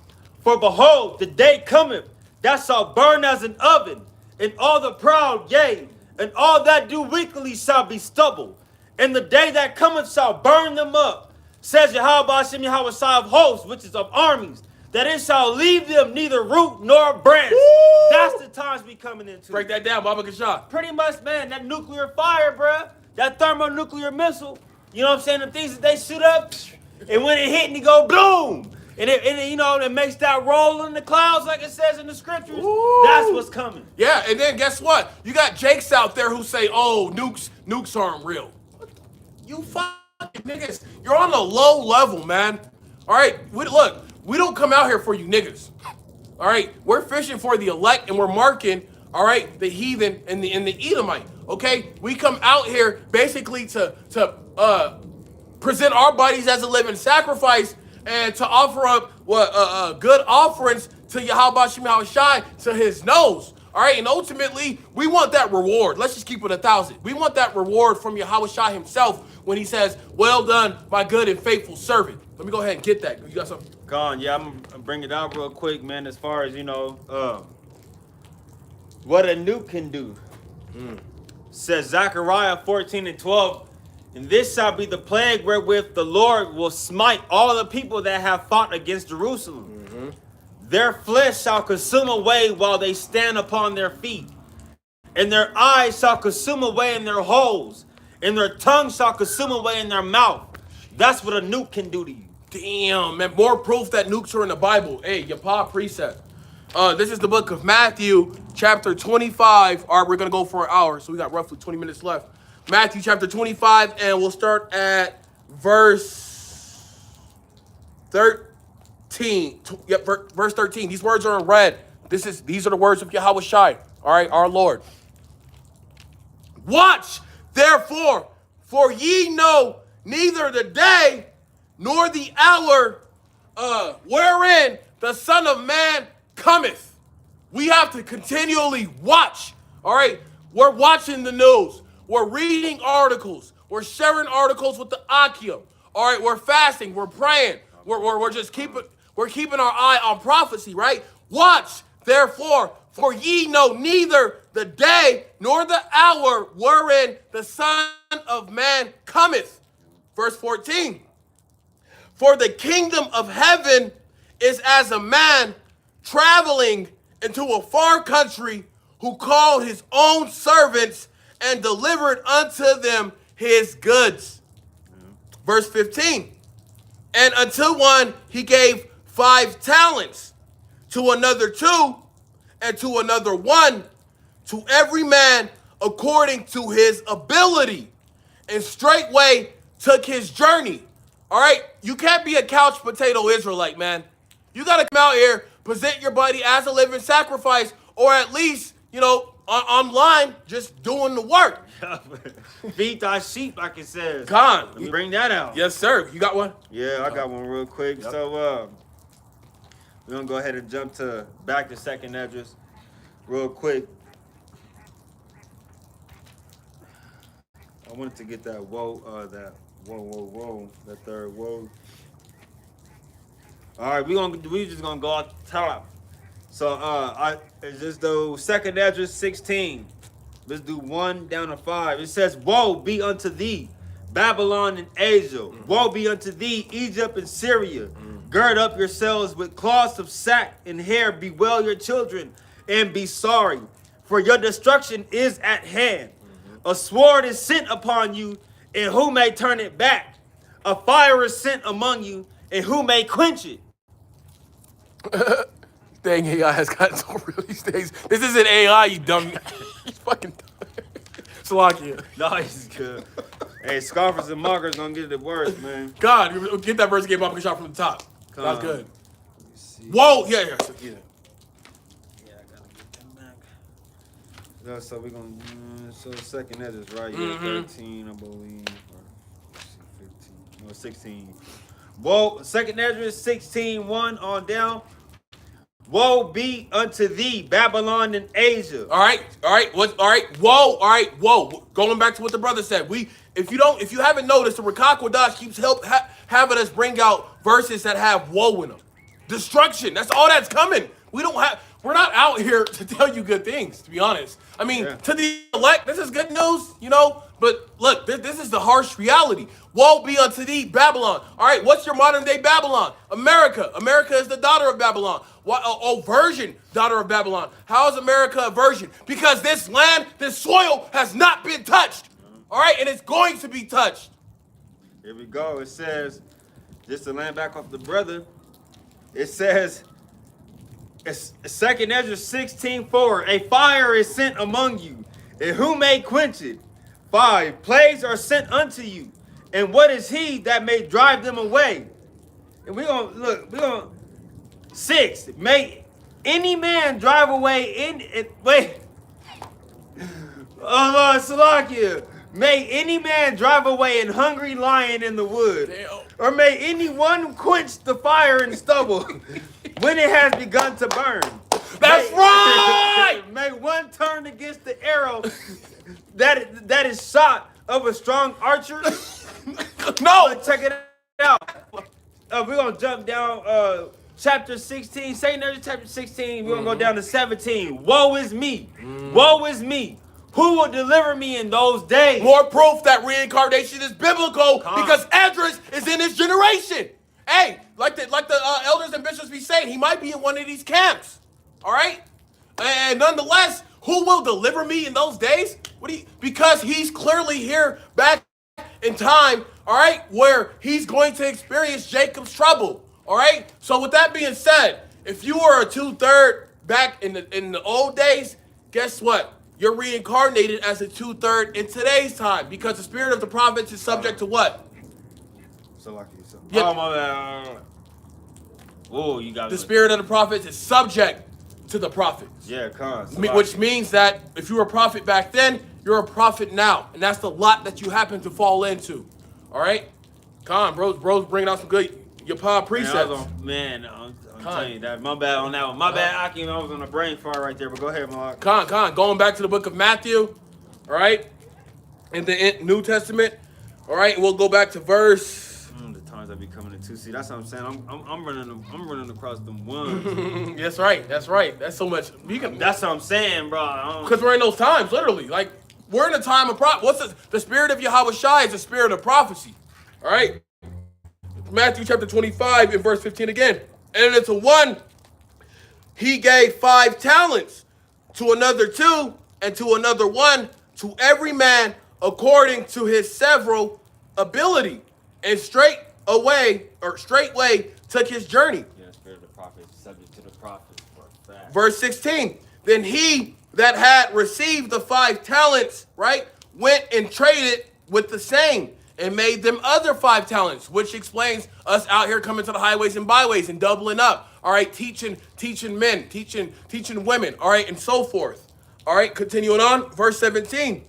For behold, the day cometh that shall burn as an oven, and all the proud, yea, and all that do wickedly shall be stubble. And the day that cometh shall burn them up, says Yahweh Hashem Yahweh of hosts, which is of armies, that it shall leave them neither root nor branch. Woo! That's the times we coming into. Break that down, Baba Kashah. Pretty much, man, that nuclear fire, bruh, that thermonuclear missile, you know what I'm saying, the things that they shoot up, and when it hit and it go boom, and it you know, it makes that roll in the clouds like it says in the scriptures. Ooh. That's what's coming. Yeah, and then guess what? You got Jakes out there who say, oh, nukes aren't real. You fucking niggas, you're on a low level, man. All right, look, we don't come out here for you niggas. All right, we're fishing for the elect and we're marking, all right, the heathen and the Edomite. Okay, we come out here basically to present our bodies as a living sacrifice and to offer up good offerings to Yahweh Shai Shai to his nose. All right, and ultimately, we want that reward. Let's just keep it 1,000. We want that reward from Yahweh Shai himself when he says, well done, my good and faithful servant. Let me go ahead and get that. You got something? Gone. Yeah, I'm gonna bring it out real quick, man, as far as, you know, what a nuke can do. Says Zechariah 14:12, and this shall be the plague wherewith the Lord will smite all the people that have fought against Jerusalem. Their flesh shall consume away while they stand upon their feet, and their eyes shall consume away in their holes, and their tongue shall consume away in their mouth. That's what a nuke can do to you. Damn, man, more proof that nukes are in the Bible. Hey, your pa precept. This is the book of Matthew, chapter 25. All right, we're going to go for an hour, so we got roughly 20 minutes left. Matthew chapter 25, and we'll start at verse 13. Verse 13. These words are in red. These are the words of Yahweh Shai, all right, our Lord. Watch, therefore, for ye know neither the day nor the hour wherein the Son of Man cometh. We have to continually watch, all right? We're watching the news. We're reading articles. We're sharing articles with the Akim. All right, we're fasting. We're praying. We're just keeping our eye on prophecy, right? Watch, therefore, for ye know neither the day nor the hour wherein the Son of Man cometh. Verse 14. For the kingdom of heaven is as a man traveling into a far country who called his own servants and delivered unto them his goods. Verse 15. And unto one he gave 5 talents, to another 2, and to another 1, to every man according to his ability. And straightway took his journey. All right, you can't be a couch potato Israelite, man. You got to come out here, present your body as a living sacrifice, or at least, you know, online, just doing the work. Feed thy sheep, like it says. Con, Let me bring that out. Yes, sir. You got one? Yeah, I got one real quick. Yep. So, we're going to go ahead and jump back to second address real quick. I wanted to get that whoa, that third whoa. All right, we just gonna go off the top. So it's just the second address 16. Let's do 1 down to 5. It says, woe be unto thee, Babylon and Asia. Woe be unto thee, Egypt and Syria. Gird up yourselves with cloths of sack and hair. Bewail your children and be sorry, for your destruction is at hand. A sword is sent upon you, and who may turn it back? A fire is sent among you, and who may quench it? Dang, AI has gotten so real these days. This isn't AI, you dumb. He's fucking dumb. Salakia. No, he's good. Hey, scoffers and mockers gonna get it worse, man. God, get that verse game up and shot from the top. That's good. Whoa, yeah. Yeah, I gotta get them back. No, so we're gonna so second address, right? Yeah, 13, I believe. Or, let's see, 15. No, 16. Woe, second address 16:1 on down. Woe be unto thee, Babylon and Asia. All right. Whoa. Going back to what the brother said. If you haven't noticed, the Rakak Wadash keeps having us bring out verses that have woe in them. Destruction. That's all that's coming. we're not out here to tell you good things, to be honest. I mean, Yeah. to the elect, this is good news, you know. But look, this is the harsh reality. Woe be unto thee, Babylon. All right, what's your modern day Babylon? America. America is the daughter of Babylon. What? Oh, virgin, daughter of Babylon. How is America a virgin? Because this land, this soil has not been touched. All right, and it's going to be touched. Here we go. It says, just to land back off the brother, it says, it's 2nd Ezra 16:4, a fire is sent among you, and who may quench it? 5, plagues are sent unto you, and what is he that may drive them away? And we're going to 6, may any man drive away wait. Oh Lord, Salakia. May any man drive away an hungry lion in the wood, Damn. or may anyone quench the fire in stubble when it has begun to burn. That's right! May one turn against the arrow that is shot of a strong archer. No! Check it out. We're going to jump down chapter 16. St. Ezra chapter 16. We're going to go down to 17. Woe is me. Woe is me. Who will deliver me in those days? More proof that reincarnation is biblical because Esdras is in his generation. Hey, like the elders and bishops be saying, he might be in one of these camps. All right? And nonetheless, who will deliver me in those days? Because he's clearly here back in time, all right, where he's going to experience Jacob's trouble. All right? So with that being said, if you were a 2/3 back in the old days, guess what? You're reincarnated as a 2/3 in today's time because the spirit of the prophets is subject to what? Yeah. Oh, my bad. Oh, you got the spirit of the prophets is subject to the prophets. Yeah, which means that if you were a prophet back then, you're a prophet now. And that's the lot that you happen to fall into. All right? Bro's bringing out some good Yapah precepts. Man, I'm telling you that. My bad on that one. My bad, Akim. I was on a brain fart right there, but go ahead, Malak. Going back to the book of Matthew, all right, in the New Testament, all right, we'll go back to verse. The times I be coming in 2C. That's what I'm saying. I'm running across them ones. That's right. That's so much. That's what I'm saying, bro. Because we're in those times, literally. Like we're in a time of What's the spirit of Yahweh Shai is the spirit of prophecy. All right. Matthew chapter 25 and verse 15 again. And to one, he gave 5 talents, to another 2, and to another 1, to every man according to his several ability. And straightway took his journey. Yeah, spirit of the prophet is subject to the prophet for a fact. Verse 16. Then he that had received the 5 talents, right, went and traded with the same, and made them other 5 talents, which explains us out here coming to the highways and byways and doubling up. All right, teaching men, teaching women. All right, and so forth. All right, continuing on, verse 17.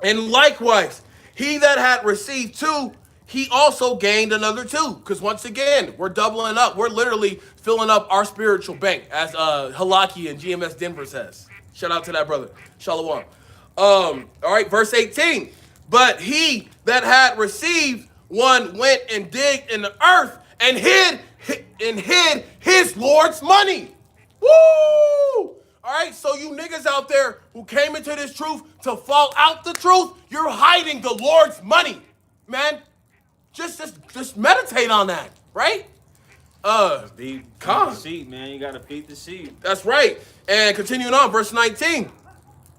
And likewise, he that had received 2, he also gained another 2. Because once again, we're doubling up. We're literally filling up our spiritual bank, as Halaki and GMS Denver says. Shout out to that brother. Shalom. All right, verse 18. But he that had received 1 went and digged in the earth and hid his Lord's money. Woo! All right, so you niggas out there who came into this truth to fall out the truth, you're hiding the Lord's money, man. Just meditate on that, right? Feed the sheep, man. You gotta feed the sheep. That's right. And continuing on, verse 19.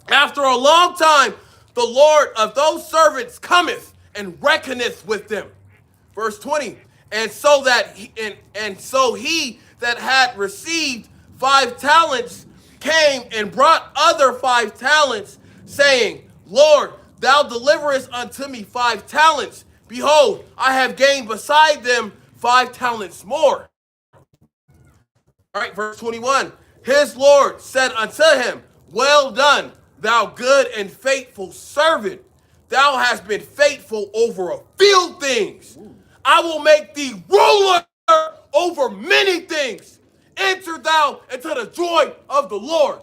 After a long time, the Lord of those servants cometh and reckoneth with them. Verse 20. And so he that had received 5 talents came and brought other 5 talents, saying, Lord, thou deliverest unto me 5 talents. Behold, I have gained beside them 5 talents more. All right, verse 21. His Lord said unto him, Well done, thou good and faithful servant. Thou hast been faithful over a few things. I will make thee ruler over many things. Enter thou into the joy of the Lord.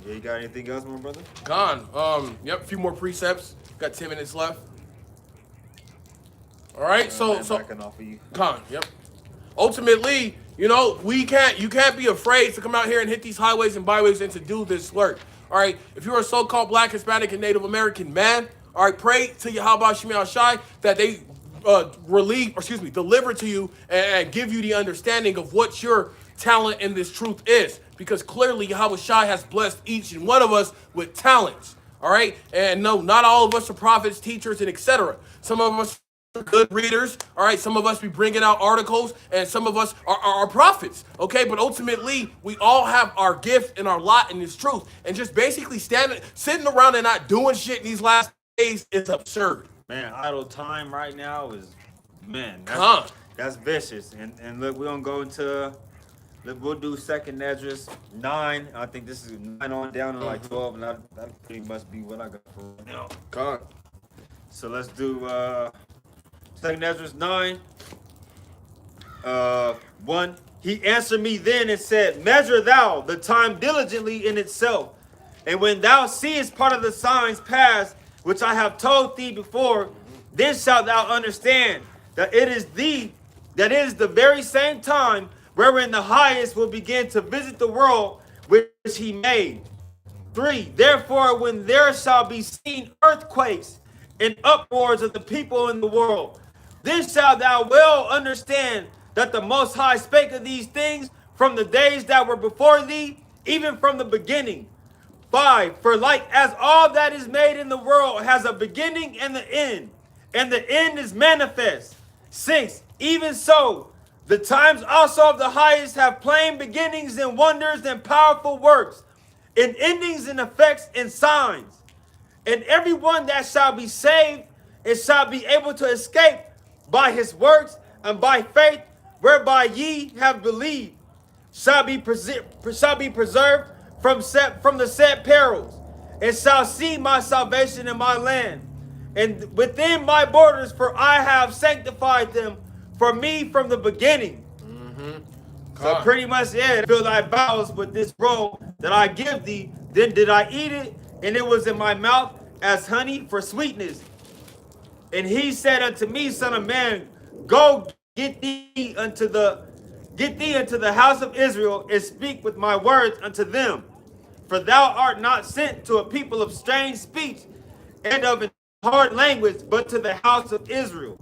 Yeah, you got anything else, my brother? Gone. Yep, a few more precepts. Got 10 minutes left. All right, so backing off of you. Yep. Ultimately, you know, you can't be afraid to come out here and hit these highways and byways and to do this work. All right, if you're a so-called Black, Hispanic, and Native American man, all right, pray to Yahweh Shemi Shai that they deliver to you and give you the understanding of what your talent in this truth is, because clearly Yahweh Shai has blessed each and one of us with talents. All right, and no, not all of us are prophets, teachers, and etc. Some of us good readers, all right, some of us be bringing out articles, and some of us are prophets, okay, but ultimately we all have our gift and our lot in this truth, and just basically sitting around and not doing shit in these last days is absurd. Man, idle time right now is, man, that's vicious. And look, we're gonna go into, look, we'll do 2nd Esdras 9. I think this is 9 on down to like 12, and that pretty much be what I got for right now. God. So let's do 2nd Esdras 9, 1. He answered me then and said, measure thou the time diligently in itself, and when thou seest part of the signs pass, which I have told thee before, then shalt thou understand that it is the very same time wherein the highest will begin to visit the world which he made. 3. Therefore, when there shall be seen earthquakes and uproars of the people in the world, then shalt thou well understand that the Most High spake of these things from the days that were before thee, even from the beginning. 5. For like as all that is made in the world has a beginning and the end is manifest. 6. Even so, the times also of the highest have plain beginnings and wonders and powerful works, and endings and effects and signs. And everyone that shall be saved and shall be able to escape by his works and by faith whereby ye have believed shall be preserved from the said perils, and shall see my salvation in my land and within my borders, for I have sanctified them for me from the beginning. So pretty much, yeah, fill thy bowels with this roll that I give thee. Then did I eat it, and it was in my mouth as honey for sweetness. And he said unto me, Son of man, go get thee unto the house of Israel, and speak with my words unto them. For thou art not sent to a people of strange speech and of a hard language, but to the house of Israel.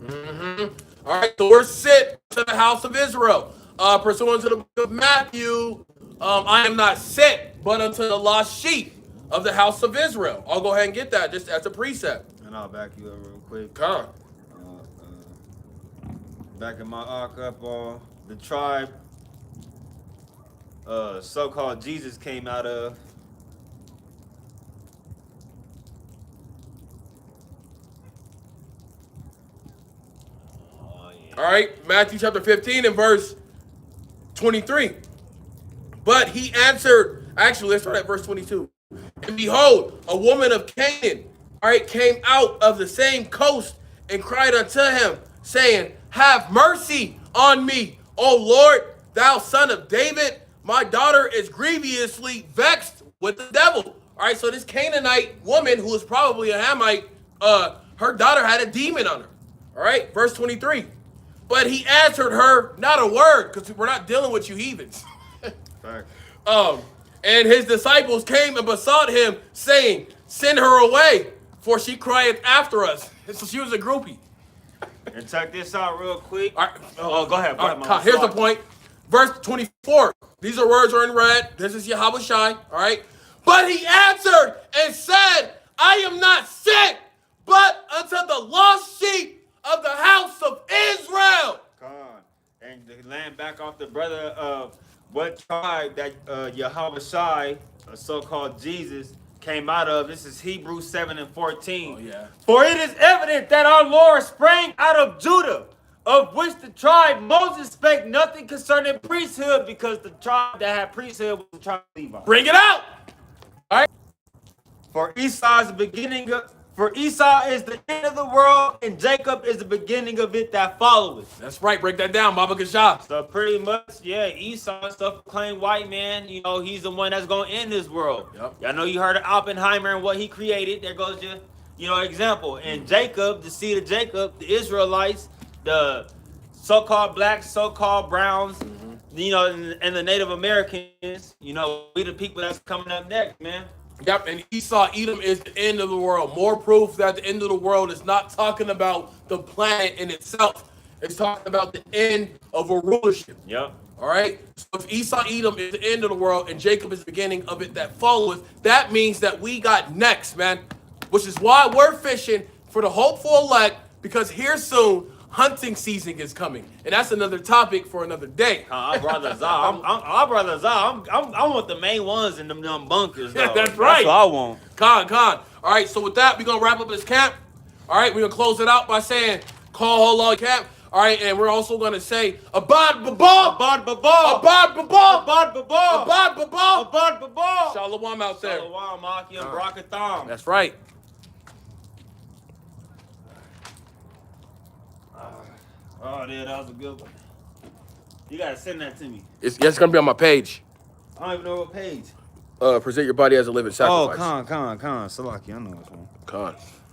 All right, so we're sent to the house of Israel. Pursuant to the book of Matthew, I am not sent, but unto the lost sheep of the house of Israel. I'll go ahead and get that just as a precept. And I'll back you up real quick. Come. Backing my ark up, the tribe so-called Jesus came out of. All right, Matthew chapter 15 and verse 23. But he answered, actually, let's start at verse 22. And behold, a woman of Canaan, all right, came out of the same coast and cried unto him, saying, have mercy on me, O Lord, thou son of David. My daughter is grievously vexed with the devil. All right, so this Canaanite woman, who is probably a Hamite, her daughter had a demon on her. All right, verse 23. But he answered her not a word, because we're not dealing with you heathens. And his disciples came and besought him, saying, send her away, for she crieth after us. So she was a groupie. And check this out real quick. All right. Go ahead. Here's the point. Verse 24. These words are in red. This is Yahweh Shai. All right. But he answered and said, I am not sent, but unto the lost sheep of the house of Israel. And to land back off the brother of what tribe that Yahweh Shai, a so-called Jesus, came out of. This is Hebrews 7 and 14. Oh, yeah. For it is evident that our Lord sprang out of Judah, of which the tribe Moses spake nothing concerning priesthood, because the tribe that had priesthood was the tribe of Levi. Bring it out. All right. For Esau is the end of the world, and Jacob is the beginning of it that followeth. That's right. Break that down, Baba Kasha. So pretty much, yeah, Esau, self-proclaimed white man, you know, he's the one that's going to end this world. Yep. Y'all know you heard of Oppenheimer and what he created. There goes your, example. And Jacob, the seed of Jacob, the Israelites, the so-called blacks, so-called browns, you know, and the Native Americans, you know, we the people that's coming up next, man. Yep, and Esau Edom is the end of the world. More proof that the end of the world is not talking about the planet in itself. It's talking about the end of a rulership. Yep. All right. So if Esau Edom is the end of the world and Jacob is the beginning of it that followeth, that means that we got next, man. Which is why we're fishing for the hopeful elect, because here soon hunting season is coming, and that's another topic for another day. Our brothers are. Our brothers are. I want the main ones in them bunkers. Though. That's right. That's what I want. Con. All right. So with that, we're gonna wrap up this camp. All right. We're gonna close it out by saying, "Call hold camp." All right, and we're also gonna say, "Abad babal, Abad babal, abad babal, abad babal, abad babal, abad babal." Shalom out there. Shalom, Aki, and Barakatham. That's right. Oh, yeah, that was a good one. You gotta send that to me. It's gonna be on my page. I don't even know what page. Present your body as a living sacrifice. Con. Salaki, I know what's one. Con.